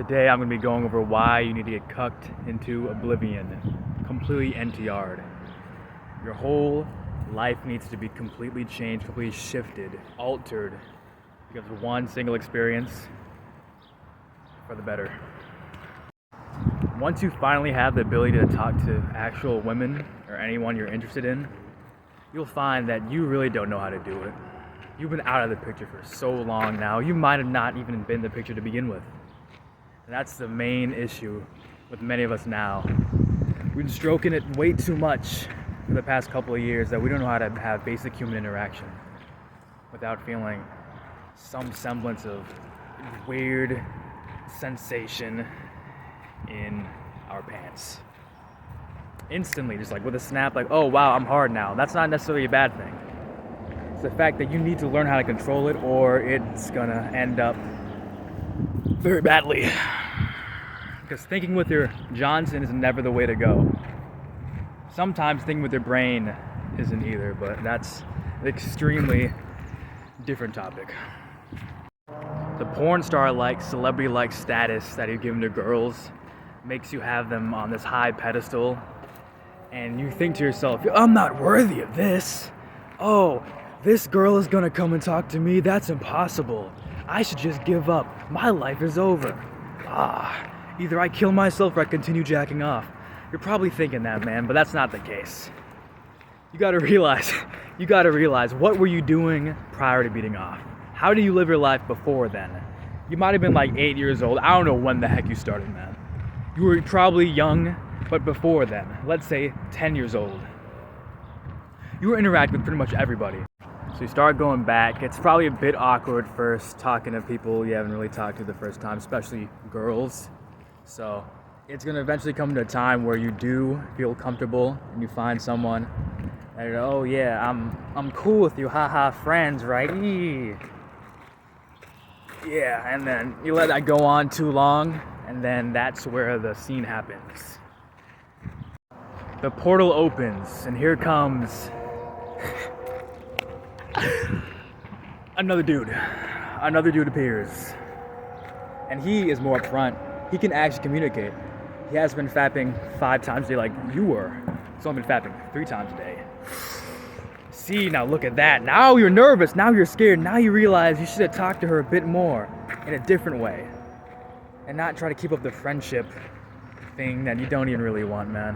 Today I'm going to be going over why you need to get cucked into oblivion, completely NTR'd. Your whole life needs to be completely changed, completely shifted, altered, because of one single experience for the better. Once you finally have the ability to talk to actual women or anyone you're interested in, you'll find that you really don't know how to do it. You've been out of the picture for so long now, you might have not even been in the picture to begin with. And that's the main issue with many of us now. We've been stroking it way too much for the past couple of years that we don't know how to have basic human interaction without feeling some semblance of weird sensation in our pants. Instantly, just like with a snap, like, oh wow, I'm hard now. That's not necessarily a bad thing. It's the fact that you need to learn how to control it, or it's gonna end up very badly. Because thinking with your Johnson is never the way to go. Sometimes thinking with your brain isn't either, but that's an extremely different topic. The porn star-like, celebrity-like status that you've given to girls makes you have them on this high pedestal, and you think to yourself, I'm not worthy of this. Oh, this girl is gonna come and talk to me? That's impossible. I should just give up. My life is over. Either I kill myself or I continue jacking off. You're probably thinking that, man, but that's not the case. You gotta realize, what were you doing prior to beating off? How did you live your life before then? You might have been like 8 years old. I don't know when the heck you started, man. You were probably young, but before then, let's say 10 years old. You were interacting with pretty much everybody. So you start going back. It's probably a bit awkward first talking to people you haven't really talked to the first time, especially girls. So it's gonna eventually come to a time where you do feel comfortable and you find someone and oh yeah, I'm cool with you, haha, friends, right? Yeah, and then you let that go on too long, and then that's where the scene happens. The portal opens, and here comes another dude appears, and he is more upfront. He can actually communicate. He has been fapping 5 times a day like you were. He's only been fapping 3 times a day. See, now look at that. Now you're nervous, now you're scared, now you realize you should have talked to her a bit more in a different way. And not try to keep up the friendship thing that you don't even really want, man.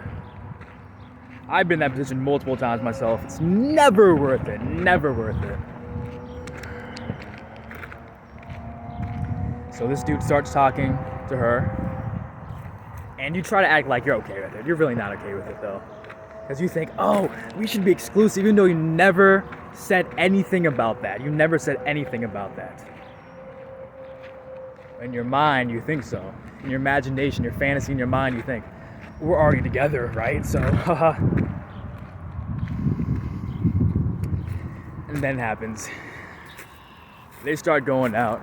I've been in that position multiple times myself. It's never worth it, never worth it. So this dude starts talking to her, and you try to act like you're okay with it. You're really not okay with it though. Because you think, oh, we should be exclusive, even though you never said anything about that. You never said anything about that. In your mind, you think so. In your imagination, your fantasy in your mind, you think, we're already together, right? So, haha. And then happens. They start going out.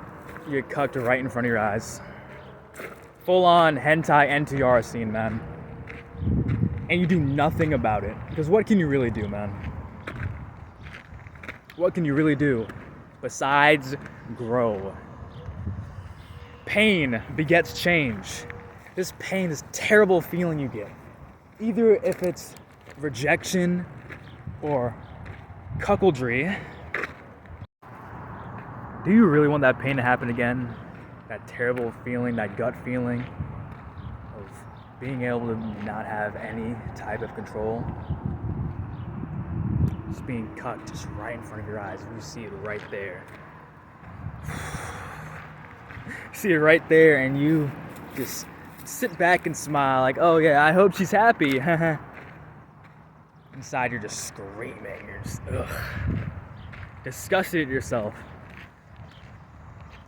You get cucked right in front of your eyes. Full on hentai NTR scene, man. And you do nothing about it. Because what can you really do, man? What can you really do besides grow? Pain begets change. This pain, this terrible feeling you get, either if it's rejection or cuckoldry. Do you really want that pain to happen again? That terrible feeling, that gut feeling of being able to not have any type of control? Just being cucked just right in front of your eyes. You see it right there. See it right there, and you just sit back and smile like, oh yeah, I hope she's happy. Inside you're just screaming. You're just disgusted at yourself.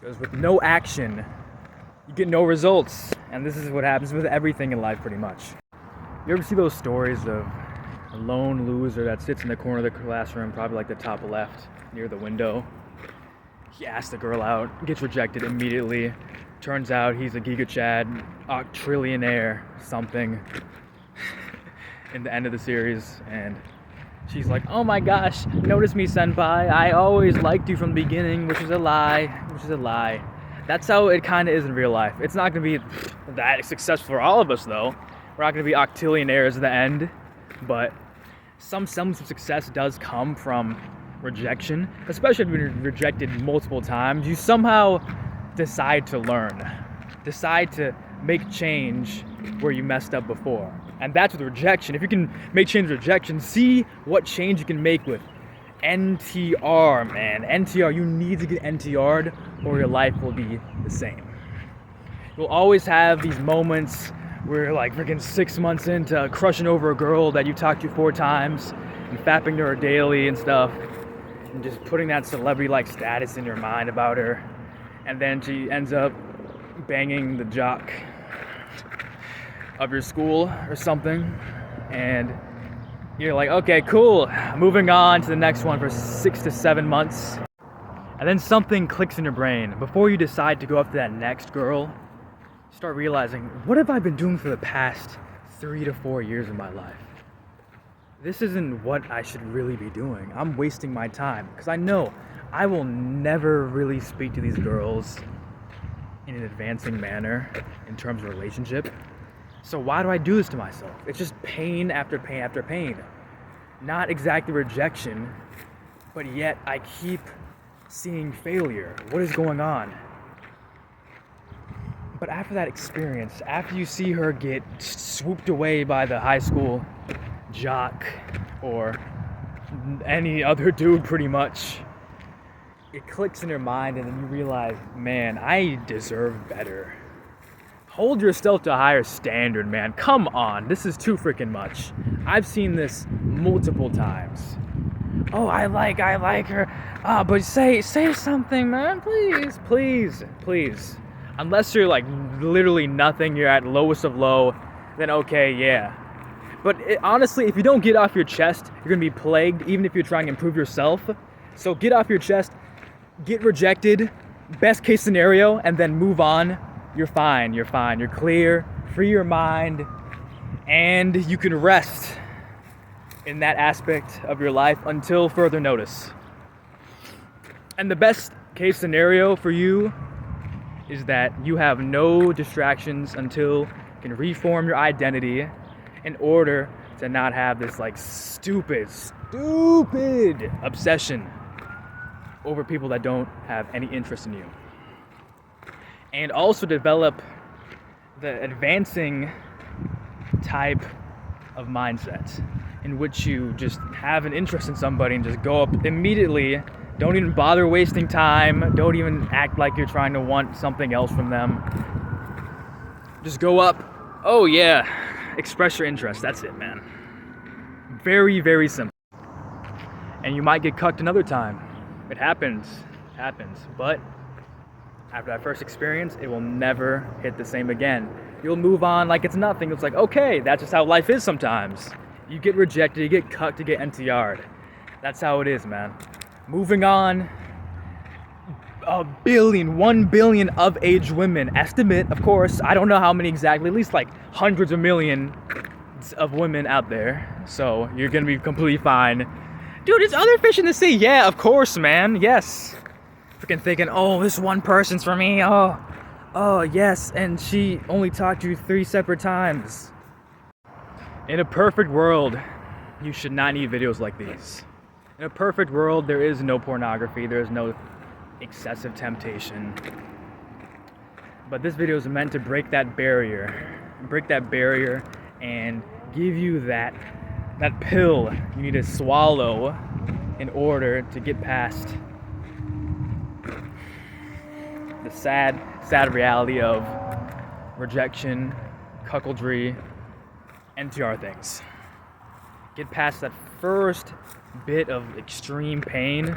Because with no action, you get no results. And this is what happens with everything in life pretty much. You ever see those stories of a lone loser that sits in the corner of the classroom, probably like the top left, near the window? He asks the girl out, gets rejected immediately. Turns out he's a Giga Chad, trillionaire, something, in the end of the series. And she's like, oh my gosh, notice me, senpai. I always liked you from the beginning, which is a lie. That's how it kind of is in real life. It's not going to be that successful for all of us, though. We're not going to be octillionaires at the end, but some semblance of success does come from rejection, especially if you've been rejected multiple times. You somehow decide to learn, decide to make change where you messed up before. And that's with rejection. If you can make change with rejection, see what change you can make with NTR, man. NTR, you need to get NTR'd or your life will be the same. You'll always have these moments where you're like freaking 6 months into crushing over a girl that you talked to 4 times and fapping to her daily and stuff, and just putting that celebrity-like status in your mind about her, and then she ends up banging the jock of your school or something, and you're like, okay, cool, moving on to the next one for 6 to 7 months. And then something clicks in your brain. Before you decide to go up to that next girl, start realizing, what have I been doing for the past 3 to 4 years of my life? This isn't what I should really be doing. I'm wasting my time, because I know I will never really speak to these girls in an advancing manner in terms of relationship. So why do I do this to myself? It's just pain after pain after pain. Not exactly rejection, but yet I keep seeing failure. What is going on? But after that experience, after you see her get swooped away by the high school jock or any other dude pretty much, it clicks in your mind and then you realize, man, I deserve better. Hold yourself to a higher standard, man. Come on, this is too freaking much. I've seen this multiple times. Oh, I like her. But say something, man, please. Unless you're like literally nothing, you're at lowest of low, then okay, yeah. But honestly, if you don't get off your chest, you're gonna be plagued, even if you're trying to improve yourself. So get off your chest, get rejected, best case scenario, and then move on. You're fine, you're clear, free your mind, and you can rest in that aspect of your life until further notice. And the best case scenario for you is that you have no distractions until you can reform your identity in order to not have this like stupid obsession over people that don't have any interest in you. And also develop the advancing type of mindset in which you just have an interest in somebody and just go up immediately. Don't even bother wasting time. Don't even act like you're trying to want something else from them. Just go up. Oh yeah, express your interest. That's it, man. Very, very simple. And you might get cucked another time. It happens. But after that first experience, it will never hit the same again. You'll move on like it's nothing. It's like, okay, that's just how life is sometimes. You get rejected, you get cucked, you get NTR'd. That's how it is, man. Moving on. 1 billion of age women, estimate, of course. I don't know how many exactly, at least like hundreds of millions of women out there. So you're gonna be completely fine. Dude, there's other fish in the sea. Yeah, of course, man. Yes. Freaking thinking, oh, this one person's for me. Oh, yes. And she only talked to you 3 separate times. In a perfect world, you should not need videos like these. In a perfect world, there is no pornography. There is no excessive temptation. But this video is meant to break that barrier. And give you that pill you need to swallow in order to get past the sad reality of rejection, cuckoldry, NTR things. Get past that first bit of extreme pain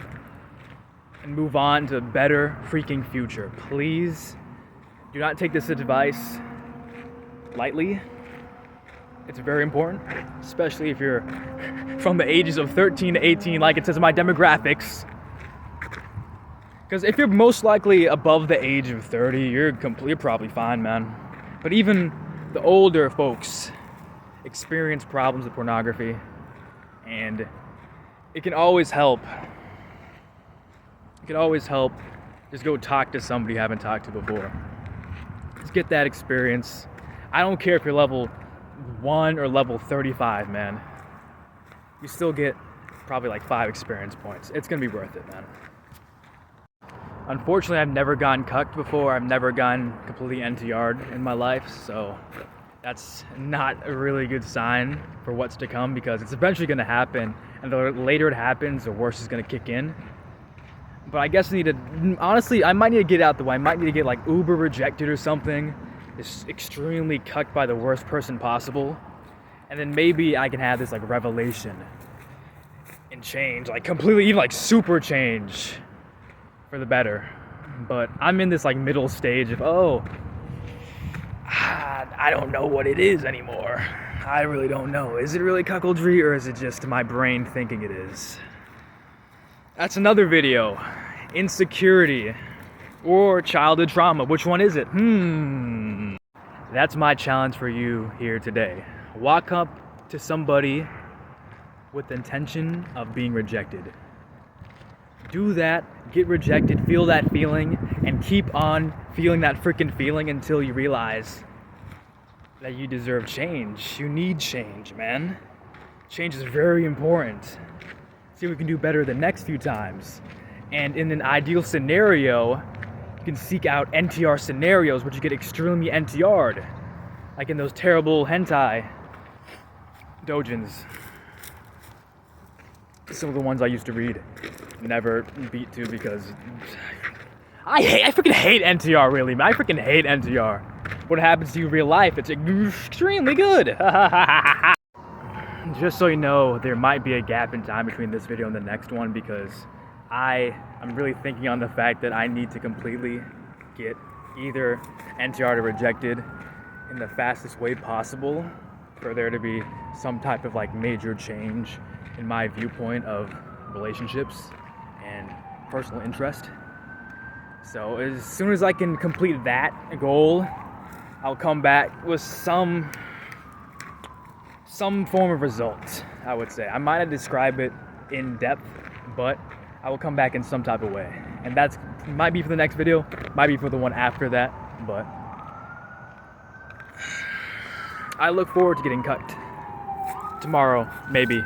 and move on to a better freaking future. Please do not take this advice lightly. It's very important, especially if you're from the ages of 13 to 18, like it says in my demographics. Because if you're most likely above the age of 30, you're probably fine, man. But even the older folks experience problems with pornography, and it can always help. Just go talk to somebody you haven't talked to before. Just get that experience. I don't care if you're level 1 or level 35, man. You still get probably like 5 experience points. It's gonna be worth it, man. Unfortunately, I've never gotten cucked before. I've never gotten completely NTR'd in my life, so that's not a really good sign for what's to come, because it's eventually gonna happen, and the later it happens, the worse is gonna kick in. But I guess I need to, honestly, I might need to get out the way. I might need to get like uber rejected or something. Just extremely cucked by the worst person possible. And then maybe I can have this like revelation and change, like completely, even like super change for the better. But I'm in this like middle stage of, I don't know what it is anymore. I really don't know. Is it really cuckoldry, or is it just my brain thinking it is? That's another video. Insecurity or childhood trauma. Which one is it? That's my challenge for you here today. Walk up to somebody with the intention of being rejected. Do that, get rejected, feel that feeling, and keep on feeling that freaking feeling until you realize that you deserve change. You need change, man. Change is very important. See what we can do better the next few times. And in an ideal scenario, you can seek out NTR scenarios which you get extremely NTR'd. Like in those terrible hentai dojins. Some of the ones I used to read. Never beat to, because I freaking hate NTR, really, man. I freaking hate NTR. What happens to you in real life, it's extremely good. Just so you know, there might be a gap in time between this video and the next one, because I'm really thinking on the fact that I need to completely get either NTR or rejected in the fastest way possible for there to be some type of like major change in my viewpoint of relationships and personal interest. So as soon as I can complete that goal, I'll come back with some form of result, I would say. I might not describe it in depth, but I will come back in some type of way. And that's might be for the next video, might be for the one after that, but I look forward to getting cucked. Tomorrow, maybe.